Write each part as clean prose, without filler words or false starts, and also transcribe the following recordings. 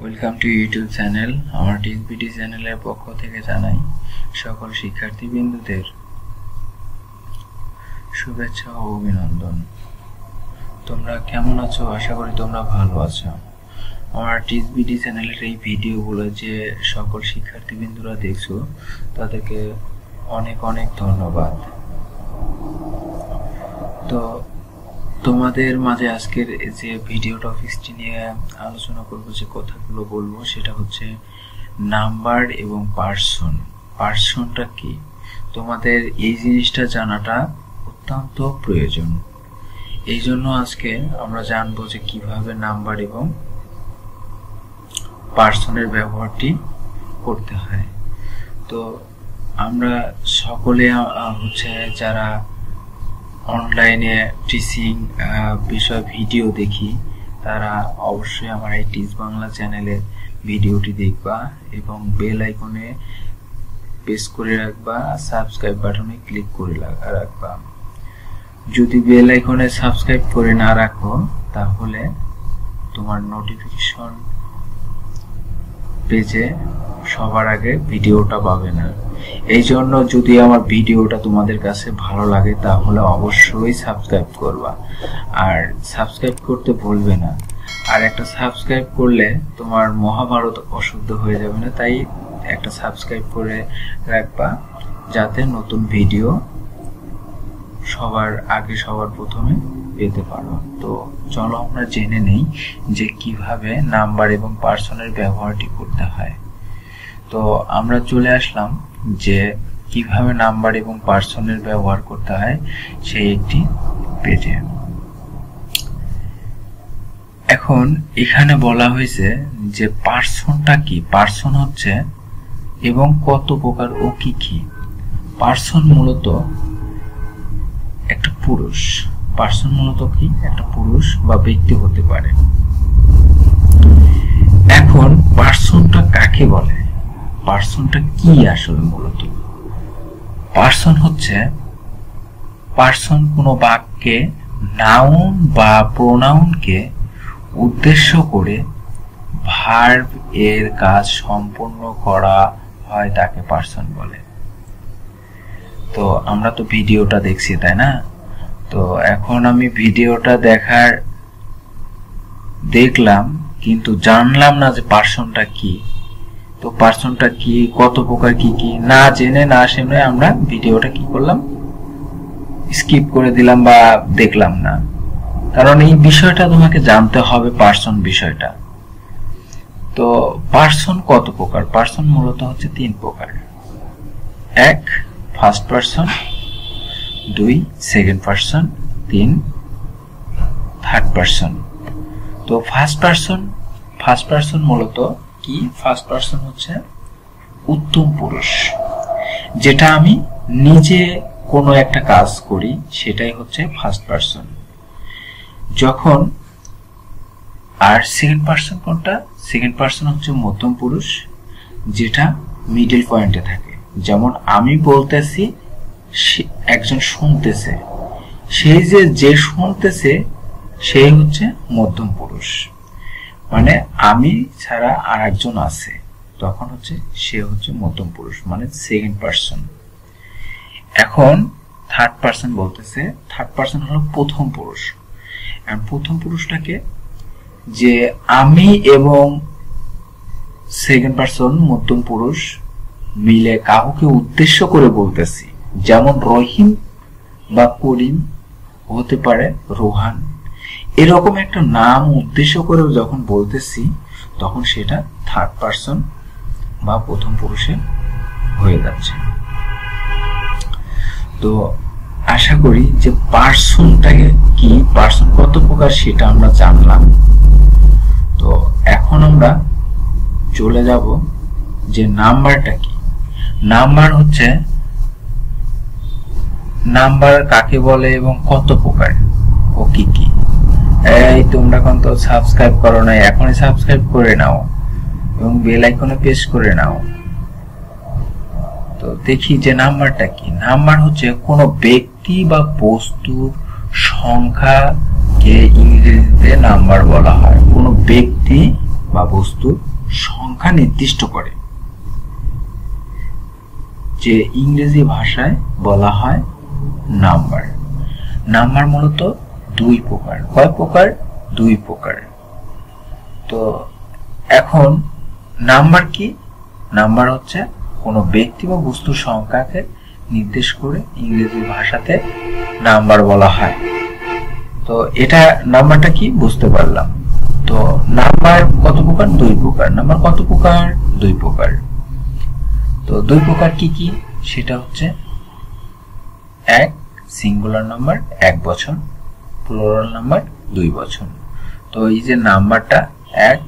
Welcome to YouTube channel. আমার teach BD চ্যানেলের পক্ষ থেকে জানাই সকল শিক্ষার্থীবৃন্দদের শুভেচ্ছা ও অভিনন্দন। তোমরা কেমন আছো? আশা করি তোমরা ভালো আছো। আমার টিচ বিডি চ্যানেলের এই ভিডিওগুলো যে সকল শিক্ষার্থীবৃন্দরা দেখছো তাদেরকে অনেক অনেক ধন্যবাদ। তো তোমাদের মাঝে আজকের যে ভিডিও টপিকটি নিয়ে আলোচনা করব, যে কথাগুলো বলবো সেটা হচ্ছে নাম্বার এবং পার্সন। পার্সনটা কি, তোমাদের এই জিনিসটা জানাটা অত্যন্ত প্রয়োজন। এই জন্য আজকে আমরা জানবো যে কিভাবে নাম্বার এবং পার্সনের ব্যবহারটি করতে হয়। তো আমরা সকলে হচ্ছে যারা অনলাইনে টিচিং বিষয় ভিডিও দেখি তারা অবশ্যই আমার এই টিচ বাংলা চ্যানেলের ভিডিওটি দেখবা এবং বেল আইকনে প্রেস করে রাখবা, সাবস্ক্রাইব বাটনে ক্লিক করে রাখবা। যদি বেল আইকনে সাবস্ক্রাইব করে না রাখো তাহলে তোমার নোটিফিকেশন পেজে সবার আগে ভিডিওটা পাবে না। এই জন্য যদি আমার ভিডিওটা তোমাদের কাছে ভালো লাগে তাহলে অবশ্যই সাবস্ক্রাইব করবা, আর সাবস্ক্রাইব করতে ভুলবে না। আর একটা সাবস্ক্রাইব করলে তোমার মহাভারত অশুদ্ধ হয়ে যাবে না, তাই একটা সাবস্ক্রাইব করে রাখবা যাতে নতুন ভিডিও সবার আগে সবার প্রথমে পেতে পারো। তো চলো আমরা জেনে নেই যে কিভাবে নাম্বার এবং পার্সনের ব্যবহারটি করতে হয়। তো আমরা চলে আসলাম যে কিভাবে নাম্বার এবং পার্সনের ব্যবহার করতে হয় সেই একটি পেজে। এখন এখানে বলা হয়েছে যে পার্সনটা কি, পার্সন হচ্ছে এবং কত প্রকার ও কি কি। পার্সন মূলত একটা পুরুষ। পার্সন মূলত কি, একটা পুরুষ বা ব্যক্তি হতে পারে। এখন পার্সনটা কাকে বলে, পার্সনটা কি আসলে? মূলত পার্সন হচ্ছে কোনো বাক্যে নাউন বা প্রোনাউনকে উদ্দেশ্য করে ভার্ব এর কাজ সম্পন্ন করা হয় তাকে পার্সন বলে। তো আমরা তো ভিডিওটা দেখছি, তাই না? তো এখন আমি ভিডিওটা দেখলাম কিন্তু জানলাম না যে পার্সনটা কি। তো পার্সনটা কি, কত প্রকার, কি কি না জেনে না শুনে আমরা ভিডিওটা কি করলাম, স্কিপ করে দিলাম বা দেখলাম না। কারণ এই বিষয়টা তোমাকে জানতে হবে, পার্সন বিষয়টা। তো পার্সন কত প্রকার? পার্সন মূলত হচ্ছে 3 প্রকার। 1 first person, 2 second person, 3 third person. তো ফার্স্ট পার্সন মূলত কি? ফার্স্ট পার্সন হচ্ছে উত্তম পুরুষ। যেটা আমি নিজে কোনো একটা কাজ করি সেটাই হচ্ছে ফার্স্ট পার্সন। যখন আর সেকেন্ড পার্সন কোনটা? সেকেন্ড পার্সন হচ্ছে মধ্যম পুরুষ, যেটা মিডল পয়েন্টে থাকে। যেমন আমি বলতেছি, একজন শুনতেছে, সেই যে শুনতেছে সেই হচ্ছে মধ্যম পুরুষ। মানে আমি ছাড়া আর একজন আছে, তখন হচ্ছে সে হচ্ছে মধ্যম পুরুষ, মানে সেকেন্ড পার্সন। এখন থার্ড পার্সন বলতেছে, থার্ড পার্সন হলো প্রথম পুরুষ। প্রথম পুরুষটাকে যে আমি এবং সেকেন্ড পার্সন মধ্যম পুরুষ মিলে কাউকে উদ্দেশ্য করে বলতেছি। যেমন রহিম বা করিম হতে পারে রোহান, এরকম একটা নাম উদ্দেশ্য করে যখন বলতেছি তখন সেটা থার্ড পার্সন বা প্রথম পুরুষে হয়ে যাচ্ছে। তো আশা করি যে পার্সনটাকে কি, পার্সন কত প্রকার সেটা আমরা জানলাম। তো এখন আমরা চলে যাব যে নাম্বারটা কি। নাম্বার হচ্ছে, নাম্বার কাকে বলে এবং কত প্রকার ও কি কি। এই তোমরা কোন তো সাবস্ক্রাইব করো না, এখনই সাবস্ক্রাইব করে নাও এবং বেল আইকনে প্রেস করে নাও। তো দেখি যে নাম্বারটা কি। নাম্বার হচ্ছে কোনো ব্যক্তি বা বস্তুর সংখ্যাকে ইংরেজিতে নাম্বার বলা হয়। কোনো ব্যক্তি বা বস্তুর সংখ্যা নির্দিষ্ট করে, যে ইংরেজি ভাষায় বলা হয় নাম্বার। নাম্বার মূলত দুই প্রকার। কয় প্রকার? দুই প্রকার। তো এখন নাম্বার কি? নাম্বার হচ্ছে কোনো ব্যক্তি বা বস্তুর সংখ্যাকে নির্দেশ করে ইংরেজি ভাষাতে নাম্বার বলা হয়। তো এটা নাম্বারটা কি বুঝতে পারলাম। তো নাম্বার কত প্রকার? দুই প্রকার। নাম্বার কত প্রকার? দুই প্রকার। তো দুই প্রকার কি কি? সেটা হচ্ছে এক সিঙ্গুলার নাম্বার 1 বছর, প্লুরাল নাম্বার 2 বছর। তো এই যে নাম্বারটা 1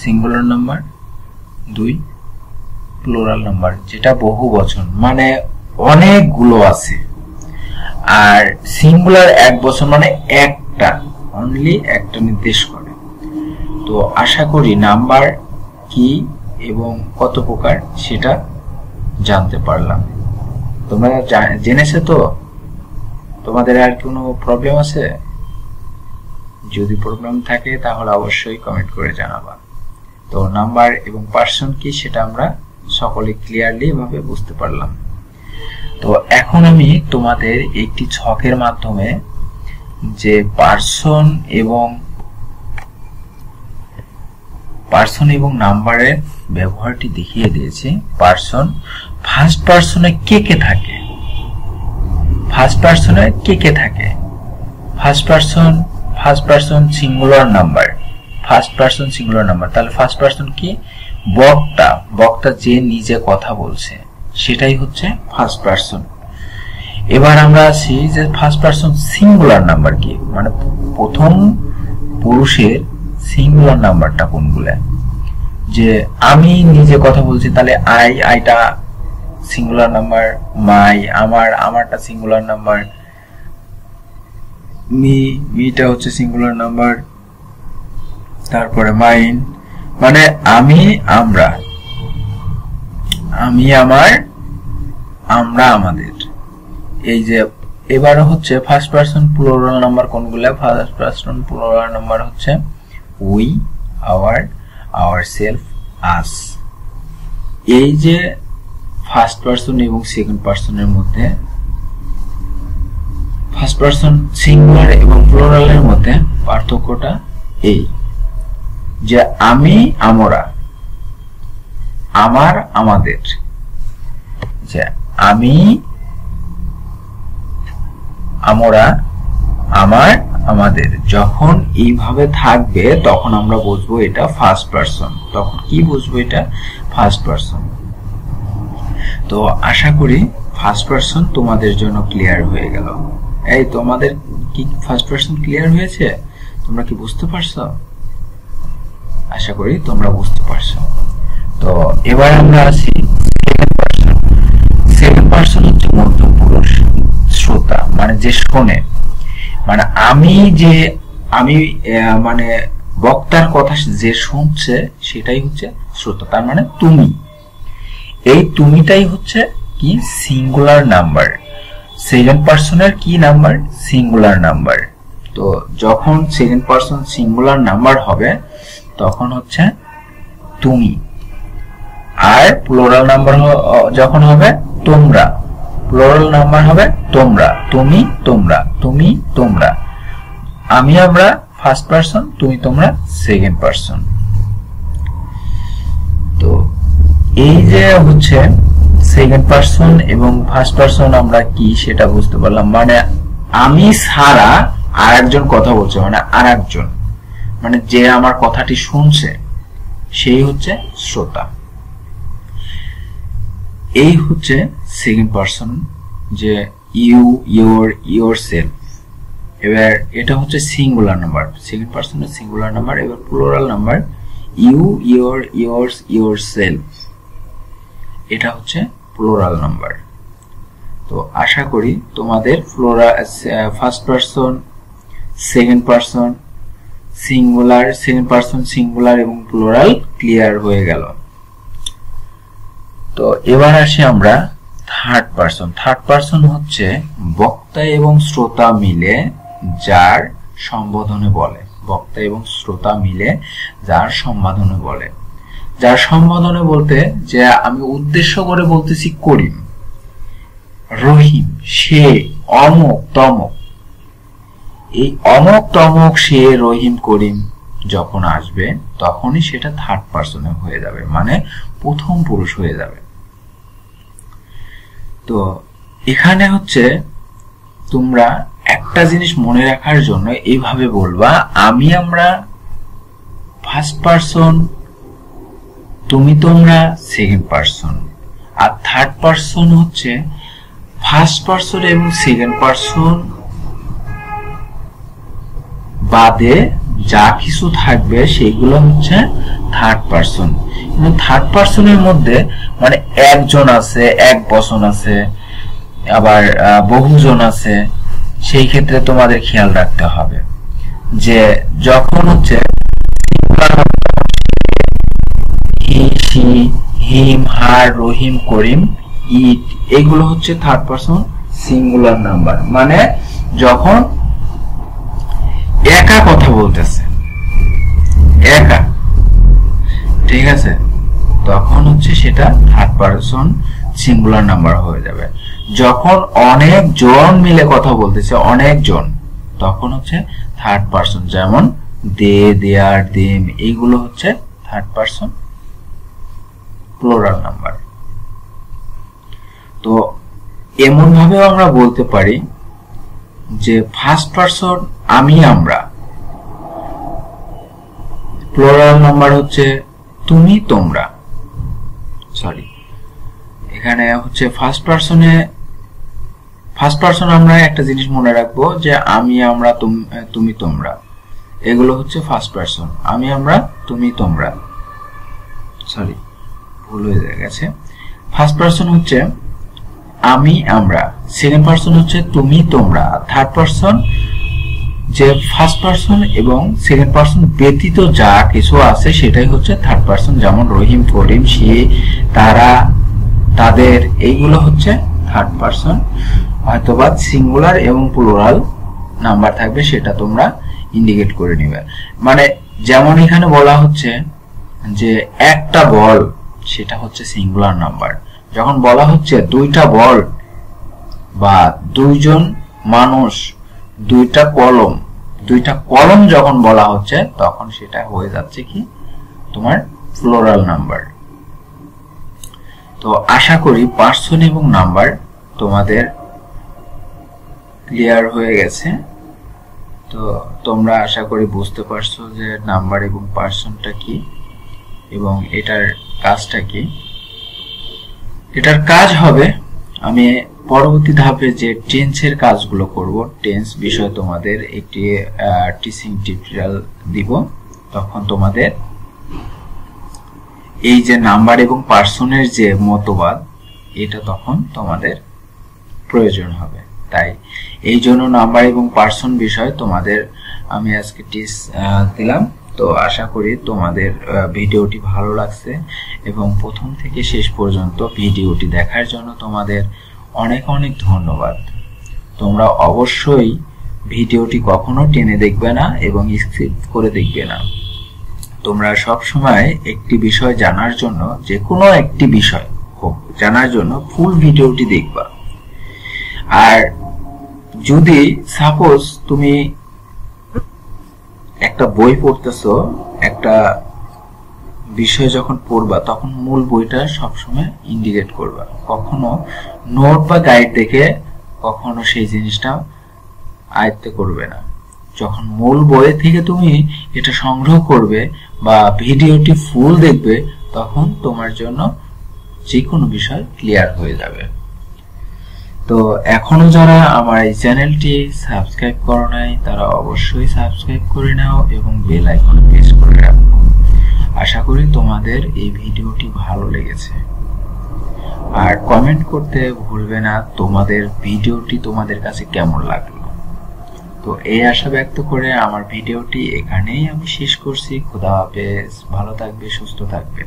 সিঙ্গুলার নাম্বার, 2 প্লুরাল নাম্বার, যেটা বহু বচন, মানে অনেকগুলো আছে। আর সিঙ্গুলার 1 বছর মানে একটা, অনলি একটা নির্দেশ করে। তো আশা করি নাম্বার কি এবং কত প্রকার সেটা জানতে পারলাম। তোমরা জেনেছো তো? তোমাদের আর কোনো প্রবলেম আছে? যদি প্রবলেম থাকে তাহলে অবশ্যই কমেন্ট করে জানাবা। তো নাম্বার এবং পার্সন কি সেটা আমরা সকলে ক্লিয়ারলি ভাবে বুঝতে পারলাম। তো এখন আমি তোমাদের একটি ছকের মাধ্যমে যে পার্সন এবং নাম্বারের ব্যবহারটি দেখিয়ে দিয়েছি। পার্সন, ফার্স্ট পার্সনে কে কে থাকে? ফার্স্ট পার্সনে কে কে থাকে? First person singular number, first person singular number. তাহলে ফার্স্ট পার্সন কি? বক্তা যে নিজে কথা বলছে সেটাই হচ্ছে ফার্স্ট পার্সন। এবার আমরা আসি যে ফার্স্ট পার্সন সিঙ্গুলার নাম্বার কি, মানে প্রথম পুরুষের সিঙ্গুলার নাম্বারটা কোনগুলো? যে আমি নিজে কথা বলছি, তাহলে আইটা সিঙ্গুলার নাম্বার, মাই আমারটা সিঙ্গুলার নাম্বার, মিটা হচ্ছে সিঙ্গুলার নাম্বার, তারপরে মাইন মানে আমি আমার, আমরা আমাদের। এই যে এবার হচ্ছে ফার্স্ট পার্সন প্লুরাল নাম্বার কোনগুলো? ফার্স্ট পার্সন প্লুরাল নাম্বার হচ্ছে উই, আওয়ার, আওয়ারসেলফ, আস। এই যে ফার্স্ট পার্সন এবং সেকেন্ড পার্সনের মধ্যে, ফার্স্ট পার্সন সিঙ্গুলার এবং প্লুরালের মধ্যে পার্থক্যটা এই যে আমি, আমরা, আমার, আমাদের। যে আমি, আমরা, আমার, আমাদের যখন এইভাবে থাকবে তখন আমরা বুঝবো এটা ফার্স্ট পার্সন। তখন কি বুঝবো? এটা ফার্স্ট পার্সন। তো আশা করি ফার্স্ট পার্সন তোমাদের জন্য ক্লিয়ার হয়ে গেল। এই তোমাদের কি ফার্স্ট পার্সন ক্লিয়ার হয়েছে? তোমরা কি বুঝতে পারছো? আশা করি তোমরা বুঝতে পারছো। তো এবার আমরা আসি সেকেন্ড পার্সন। সেকেন্ড পার্সন হচ্ছে মধ্যম পুরুষ, শ্রোতা, মানে যে শোনে। মানে আমি মানে বক্তার কথা যে শুনছে সেটাই হচ্ছে শ্রোতা। তার মানে তুমি, এই তুমিটাই হচ্ছে কি? Singular number. সেকেন্ড পার্সনের কি নাম্বার? Singular number. তো যখন সেকেন্ড পার্সন সিঙ্গুলার নাম্বার হবে তখন হচ্ছে তুমি। আর প্লুরাল নাম্বার যখন হবে তোমরা। প্লুরাল নাম্বার হবে তোমরা, তুমি, তোমরা, তুমি, তোমরা, আমি, আমরা ফার্স্ট পার্সন, তুমি, তোমরা সেকেন্ড পার্সন। তো এই যে হচ্ছে সেকেন্ড পার্সন এবং ফার্স্ট পার্সন আমরা কি সেটা বুঝতে পারলাম। মানে আমি ছাড়া আর একজন কথা বলছে, মানে আর একজন, মানে যে আমার কথাটি শুনছে সেই হচ্ছে শ্রোতা। এই হচ্ছে সেকেন্ড পার্সন, যে ইউ, ইয়োর, ইয়োরসেলফ। এবার এটা হচ্ছে সিঙ্গুলার নাম্বার, সেকেন্ড পার্সনের সিঙ্গুলার নাম্বার। এবার plural number you, your, yours, yourself, এটা হচ্ছে প্লুরাল নাম্বার। তো আশা করি তোমাদের first person, second person singular, second person singular এবং প্লুরাল ক্লিয়ার হয়ে গেল। তো এবার আসি আমরা থার্ড পার্সন। থার্ড পার্সন হচ্ছে বক্তা এবং শ্রোতা মিলে যার সম্বোধনে বলে। বক্তা এবং শ্রোতা মিলে যার সম্বোধনে বলে। যার সম্বোধনে বলতে যে আমি উদ্দেশ্য করে বলতেছি করিম, রহিম, সে, অমুক তমক। এই অমুক তমক, সে, রহিম, করিম যখন আসবে তখনই সেটা থার্ড পারসনে হয়ে যাবে, মানে প্রথম পুরুষ হয়ে যাবে। তো এখানে হচ্ছে তোমরা একটা জিনিস মনে রাখার জন্য এইভাবে বলবা, আমি, আমরা ফার্স্ট পারসন, তুমি, তোমরা সেকেন্ড পারসন, আর থার্ড পারসন হচ্ছে ফার্স্ট পারসন এবং সেকেন্ড পারসন বাদে যা কিছু থাকবে সেগুলো হচ্ছে থার্ড পারসন। কিন্তু থার্ড পারসনের মধ্যে মানে একজন আছে, এক বচন আছে, আবার বহুজন আছে। সেই ক্ষেত্রে তোমাদের খেয়াল রাখতে হবে যে যখন হচ্ছে হি, সি, হিম, হার, রহিম, করিম, ইট, এগুলো হচ্ছে থার্ড পারসন সিঙ্গুলার নাম্বার। মানে যখন একা কথা বলতেছে, একা, ঠিক আছে, তখন হচ্ছে সেটা থার্ড পারসন সিঙ্গুলার নাম্বার হয়ে যাবে। যখন অনেক জন মিলে কথা বলতেছে, অনেক জন, তখন হচ্ছে থার্ড পারসন, যেমন দে, দেয়ার, দেম, এইগুলো হচ্ছে থার্ড পারসন প্লুরাল নাম্বার। তো এমন ভাবেও আমরা বলতে পারি যে ফার্স্ট পারসন আমি, আমরা, প্লুরাল নাম্বার হচ্ছে তুমি, তোমরা। সরি, এখানে হচ্ছে ফার্স্ট পারসন আমরা একটা জিনিস মনে রাখবো যে আমি, আমরা, তুমি, তোমরা, এগুলো হচ্ছে ফার্স্ট পারসন। আমি, আমরা, তুমি, তোমরা, সরি ভুল হয়ে গেছে। ফার্স্ট পারসন হচ্ছে আমি, আমরা, সেকেন্ড পারসন হচ্ছে তুমি, তোমরা, থার্ড পারসন যে ফার্স্ট পারসন এবং সেকেন্ড পারসন ব্যতীত যা কিছু আছে সেটাই হচ্ছে থার্ড পারসন, যেমন রহিম, করিম, সে, তারা, তাদের, এইগুলো হচ্ছে থার্ড পারসন। হয়তোবা সিঙ্গুলার এবং প্লুরাল নাম্বার থাকবে, সেটা তোমরা ইন্ডিকেট করে নিবে। মানে যেমন এখানে বলা হচ্ছে যে একটা বল, সেটা হচ্ছে সিঙ্গুলার নাম্বার। যখন বলা হচ্ছে দুইটা বল বা দুইজন মানুষ, দুইটা কলম যখন বলা হচ্ছে তখন সেটা হয়ে যাচ্ছে কি তোমার প্লুরাল নাম্বার। তো আশা করি পার্সন এবং নাম্বার তোমাদের ক্লিয়ার হয়ে গেছে। তো তোমরা আশা করি বুঝতে পারছো যে নাম্বার এবং পার্সনটা কি এবং এটার কাজটা কি। এটার কাজ হবে, আমি পরবর্তী ধাপে যে টেন্সের কাজগুলো করব, টেন্স বিষয় তোমাদের একটি টিচিং টিউটোরিয়াল দিব, তখন তোমাদের এই যে নাম্বার এবং পার্সনের যে মতবাদ, এটা তখন তোমাদের প্রয়োজন হবে। তাই এই জন্য নাম্বার এবং পার্সন বিষয় তোমাদের আমি আজকে টিচ দিলাম। তো আশা করি তোমাদের ভিডিওটি ভালো লাগছে এবং প্রথম থেকে শেষ পর্যন্ত ভিডিওটি দেখার জন্য তোমাদের অনেক অনেক ধন্যবাদ। তোমরা অবশ্যই ভিডিওটি কখনো টেনে দেখবে না এবং স্কিপ করে দেখবে না। তোমরা সব সময় একটি বিষয় জানার জন্য, যে কোনো একটি বিষয় হোক জানার জন্য ফুল ভিডিওটি দেখবা। আর যদি সাপোজ তুমি একটা বই পড়তেছো, একটা বিষয় যখন পড়বা তখন মূল বইটা সবসময় ইন্ডিকেট করবা। কখনো নোট বা গাইড দেখে কখনো সেই জিনিসটা আয়ত্ত করবে না। যখন মূল বই থেকে তুমি এটা সংগ্রহ করবে বা ভিডিওটি ফুল দেখবে, তখন তোমার জন্য যে কোনো বিষয় ক্লিয়ার হয়ে যাবে। তো এখনো যারা আমার এই চ্যানেলটি সাবস্ক্রাইব করো নাই, তারা অবশ্যই সাবস্ক্রাইব করে নাও এবং বেল আইকন প্রেস করে রাখো। আশা করি তোমাদের এই ভিডিওটি ভালো লেগেছে। আর কমেন্ট করতে ভুলবে না তোমাদের ভিডিওটি তোমাদের কাছে কেমন লাগলো। তো এই আশা ব্যক্ত করে আমার ভিডিওটি এখানেই আমি শেষ করছি। খোদা হাফেজ, ভালো থাকবে, সুস্থ থাকবে।